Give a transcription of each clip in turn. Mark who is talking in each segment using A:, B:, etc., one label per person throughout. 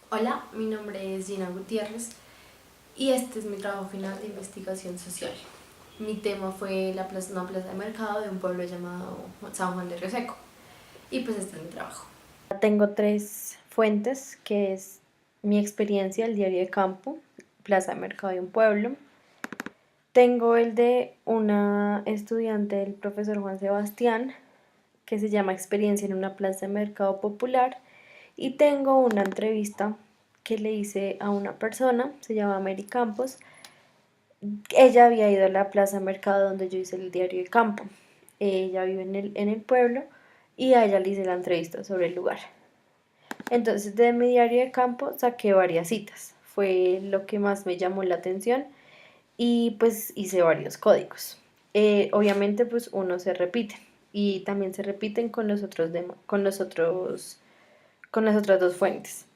A: Hola, mi nombre es Gina Gutiérrez y este es mi trabajo final de investigación social. Mi tema fue una plaza de mercado de un pueblo llamado San Juan de Río Seco y pues este es mi trabajo. Tengo tres fuentes, que es mi experiencia, el diario de campo, plaza de mercado de un pueblo. Tengo el de una estudiante del profesor Juan Sebastián, que se llama Experiencia en una plaza de mercado popular. Y tengo una entrevista que le hice a una persona, se llama Mary Campos. Ella había ido a la plaza de mercado donde yo hice el diario de campo. Ella vive en el pueblo y a ella le hice la entrevista sobre el lugar. Entonces de mi diario de campo saqué varias citas. Fue lo que más me llamó la atención y pues hice varios códigos. Obviamente pues uno se repite y también se repiten con las otras dos fuentes.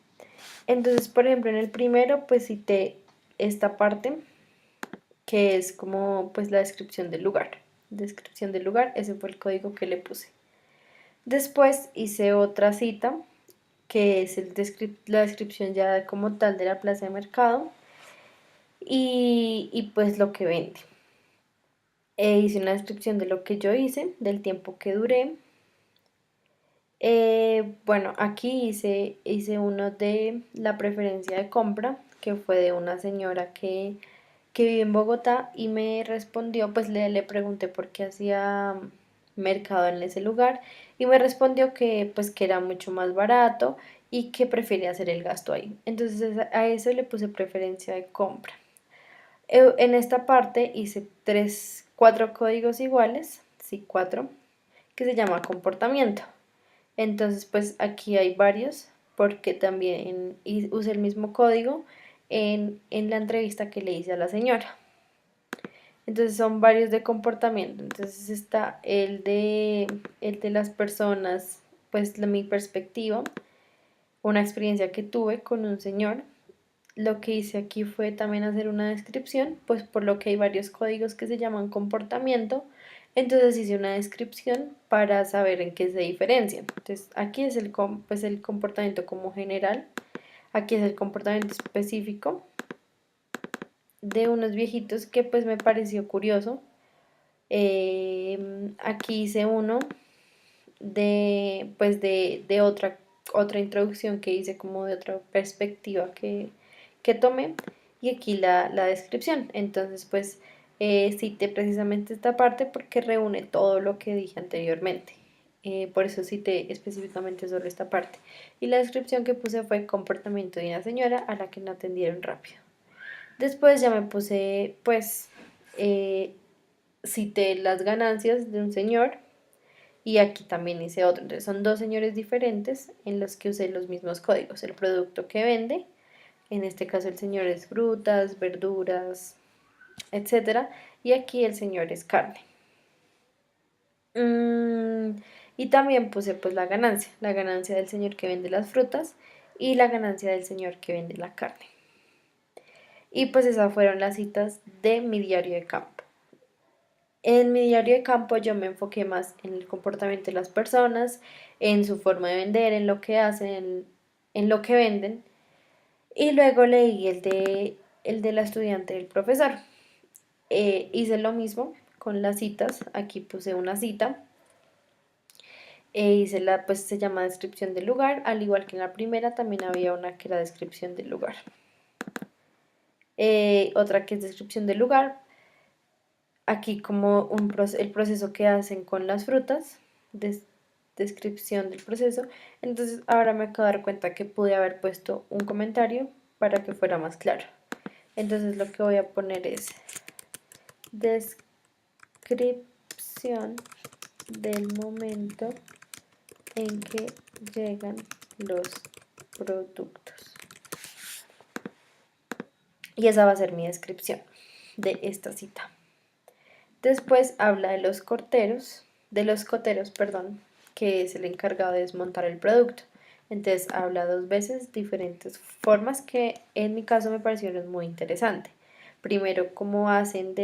A: Entonces, por ejemplo, en el primero, pues cité esta parte que es como pues la descripción del lugar. Descripción del lugar, ese fue el código que le puse. Después hice otra cita que es la descripción ya como tal de la plaza de mercado y pues lo que vende. Hice una descripción de lo que yo hice, del tiempo que duré. Bueno, aquí hice uno de la preferencia de compra, que fue de una señora que vive en Bogotá y me respondió, pues le pregunté por qué hacía mercado en ese lugar y me respondió que pues que era mucho más barato y que prefería hacer el gasto ahí. Entonces a eso le puse preferencia de compra. En esta parte hice cuatro códigos iguales, sí, cuatro, que se llama comportamiento. Entonces, pues aquí hay varios, porque también usé el mismo código en la entrevista que le hice a la señora. Entonces son varios de comportamiento. Entonces está el de las personas, pues mi perspectiva, una experiencia que tuve con un señor. Lo que hice aquí fue también hacer una descripción, pues por lo que hay varios códigos que se llaman comportamiento. Entonces hice una descripción para saber en qué se diferencian. Entonces aquí es pues el comportamiento como general, aquí es el comportamiento específico de unos viejitos que pues me pareció curioso. Aquí hice uno de otra introducción que hice como de otra perspectiva que tomé y aquí la descripción. Entonces pues cité precisamente esta parte porque reúne todo lo que dije anteriormente. Por eso cité específicamente sobre esta parte. Y la descripción que puse fue comportamiento de una señora a la que no atendieron rápido. Después ya me puse, pues, cité las ganancias de un señor y aquí también hice otro. Entonces son dos señores diferentes en los que usé los mismos códigos. El producto que vende, en este caso el señor es frutas, verduras, etcétera. Y aquí el señor es carne. Mm, y también puse pues la ganancia del señor que vende las frutas y la ganancia del señor que vende la carne. Y pues esas fueron las citas de mi diario de campo. En mi diario de campo yo me enfoqué más en el comportamiento de las personas, en su forma de vender, en lo que hacen, en lo que venden. Y luego leí el de la estudiante del profesor. Hice lo mismo con las citas. Aquí puse una cita. Hice pues se llama descripción del lugar. Al igual que en la primera, también había una que era descripción del lugar. Otra que es descripción del lugar. Aquí como el proceso que hacen con las frutas, descripción del proceso. Entonces ahora me acabo de dar cuenta que pude haber puesto un comentario para que fuera más claro. Entonces lo que voy a poner es descripción del momento en que llegan los productos. Y esa va a ser mi descripción de esta cita. Después habla de los coteros, perdón, que es el encargado de desmontar el producto. Entonces habla dos veces diferentes formas que en mi caso me parecieron muy interesante. Primero, cómo hacen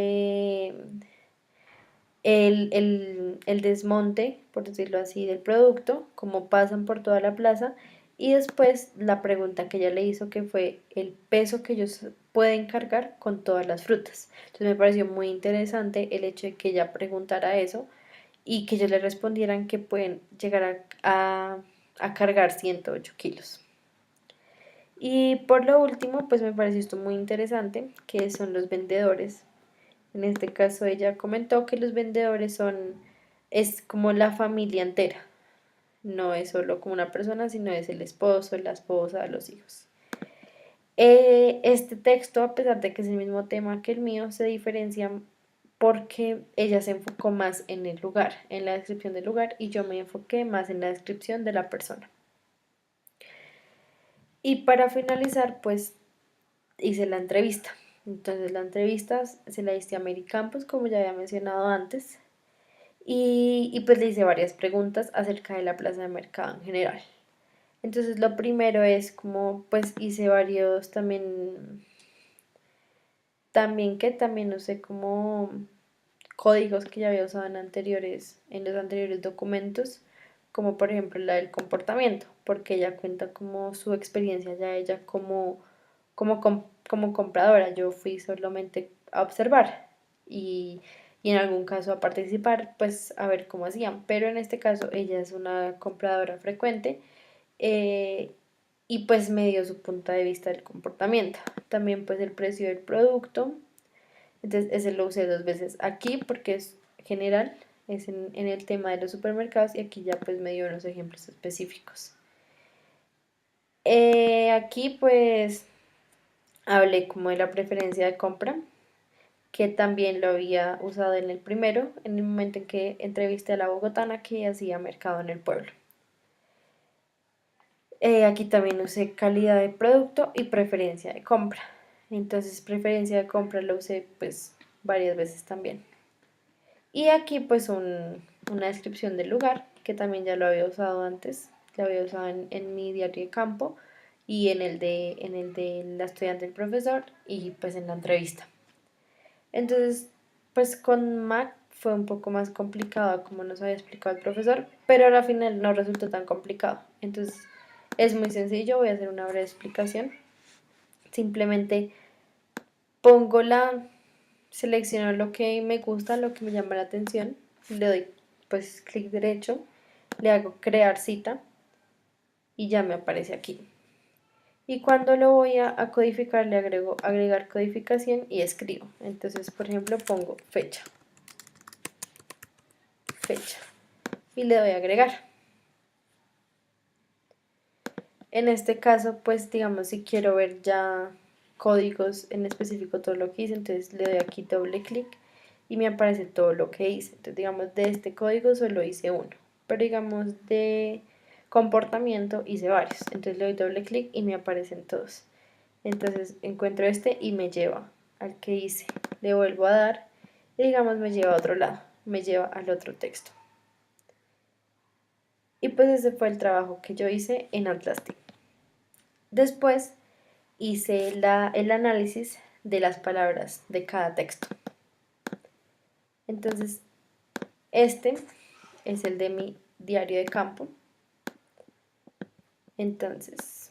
A: el desmonte, por decirlo así, del producto, cómo pasan por toda la plaza Y después la pregunta que ella le hizo que fue el peso que ellos pueden cargar con todas las frutas. Entonces me pareció muy interesante el hecho de que ella preguntara eso y que ellos le respondieran que pueden llegar a cargar 108 kilos. Y por lo último, pues me pareció esto muy interesante, que son los vendedores. En este caso ella comentó que los vendedores es como la familia entera, no es solo como una persona, sino es el esposo, la esposa, los hijos. Este texto, a pesar de que es el mismo tema que el mío, se diferencia porque ella se enfocó más en el lugar, en la descripción del lugar, y yo me enfoqué más en la descripción de la persona. Y para finalizar, pues hice la entrevista. Entonces la entrevista se la hice a Mary Campos, como ya había mencionado antes, y pues le hice varias preguntas acerca de la plaza de mercado en general. Entonces lo primero es como, pues hice varios también usé como códigos que ya había usado en los anteriores documentos, como por ejemplo la del comportamiento, porque ella cuenta como su experiencia ya ella como compradora. Yo fui solamente a observar y en algún caso a participar, pues a ver cómo hacían, pero en este caso ella es una compradora frecuente, eh, y pues me dio su punto de vista del comportamiento. También pues el precio del producto, entonces ese lo usé dos veces aquí porque es general, es en el tema de los supermercados, y aquí ya pues me dio unos ejemplos específicos. Aquí pues hablé como de la preferencia de compra, que también lo había usado en el primero, en el momento en que entrevisté a la bogotana que hacía mercado en el pueblo. Aquí también usé calidad de producto y preferencia de compra. Entonces preferencia de compra lo usé pues varias veces también. Y aquí pues una descripción del lugar, que también ya lo había usado antes, lo había usado en mi diario de campo y en el de la estudiante del profesor y pues en la entrevista. Entonces, pues con Mac fue un poco más complicado como nos había explicado el profesor, pero al final no resultó tan complicado. Entonces, es muy sencillo, voy a hacer una breve explicación. Simplemente pongo selecciono lo que me gusta, lo que me llama la atención, le doy pues clic derecho, le hago crear cita y ya me aparece aquí. Y cuando lo voy a codificar, le agrego agregar codificación y escribo. Entonces, por ejemplo, pongo fecha y le doy a agregar. En este caso, pues digamos, si quiero ver ya códigos en específico todo lo que hice, entonces le doy aquí doble clic y me aparece todo lo que hice. Entonces, digamos, de este código solo hice uno, pero digamos de comportamiento hice varios. Entonces le doy doble clic y me aparecen todos. Entonces encuentro este y me lleva al que hice. Le vuelvo a dar y digamos me lleva a otro lado, me lleva al otro texto. Y pues ese fue el trabajo que yo hice en Atlastic. Después hice el análisis de las palabras de cada texto. Entonces, este es el de mi diario de campo. Entonces,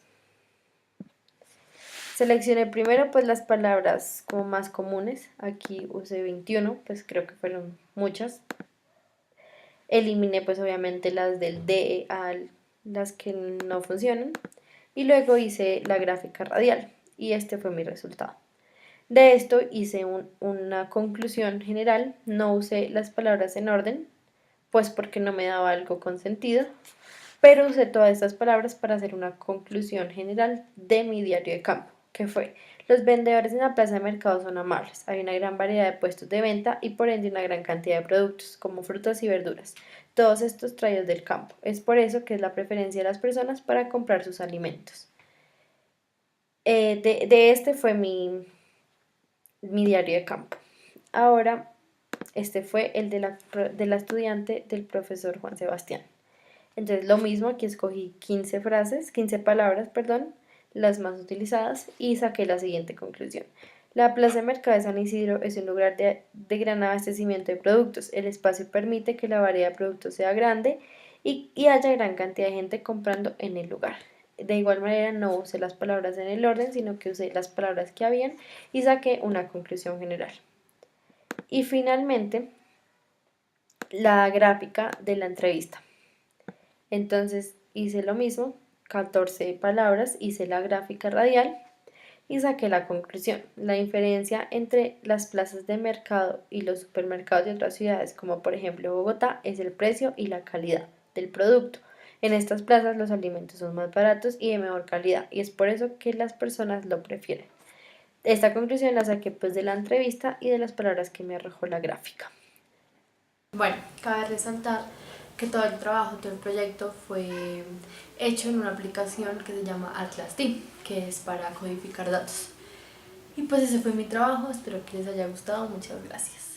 A: seleccioné primero pues las palabras como más comunes. Aquí usé 21, pues creo que fueron muchas. Eliminé pues obviamente las del D a las que no funcionan. Y luego hice la gráfica radial. Y este fue mi resultado. De esto hice una conclusión general, no usé las palabras en orden, pues porque no me daba algo con sentido, pero usé todas estas palabras para hacer una conclusión general de mi diario de campo, que fue: los vendedores en la plaza de mercado son amables, hay una gran variedad de puestos de venta y por ende una gran cantidad de productos, como frutas y verduras, todos estos traídos del campo. Es por eso que es la preferencia de las personas para comprar sus alimentos. De este fue mi diario de campo. Ahora, este fue el de la estudiante del profesor Juan Sebastián. Entonces, lo mismo, aquí escogí 15 frases, 15 palabras, perdón, las más utilizadas, y saqué la siguiente conclusión. La Plaza de Mercado de San Isidro es un lugar de gran abastecimiento de productos. El espacio permite que la variedad de productos sea grande y haya gran cantidad de gente comprando en el lugar. de igual manera no usé las palabras en el orden, sino que usé las palabras que habían y saqué una conclusión general. Y finalmente, la gráfica de la entrevista. Entonces hice lo mismo, 14 palabras, hice la gráfica radial y saqué la conclusión. La diferencia entre las plazas de mercado y los supermercados de otras ciudades, como por ejemplo Bogotá, es el precio y la calidad del producto. En estas plazas los alimentos son más baratos y de mejor calidad y es por eso que las personas lo prefieren. Esta conclusión la saqué pues de la entrevista y de las palabras que me arrojó la gráfica. Bueno, cabe resaltar que todo el trabajo, todo el proyecto fue hecho en una aplicación que se llama Atlas D, que es para codificar datos. Y pues ese fue mi trabajo, espero que les haya gustado, muchas gracias.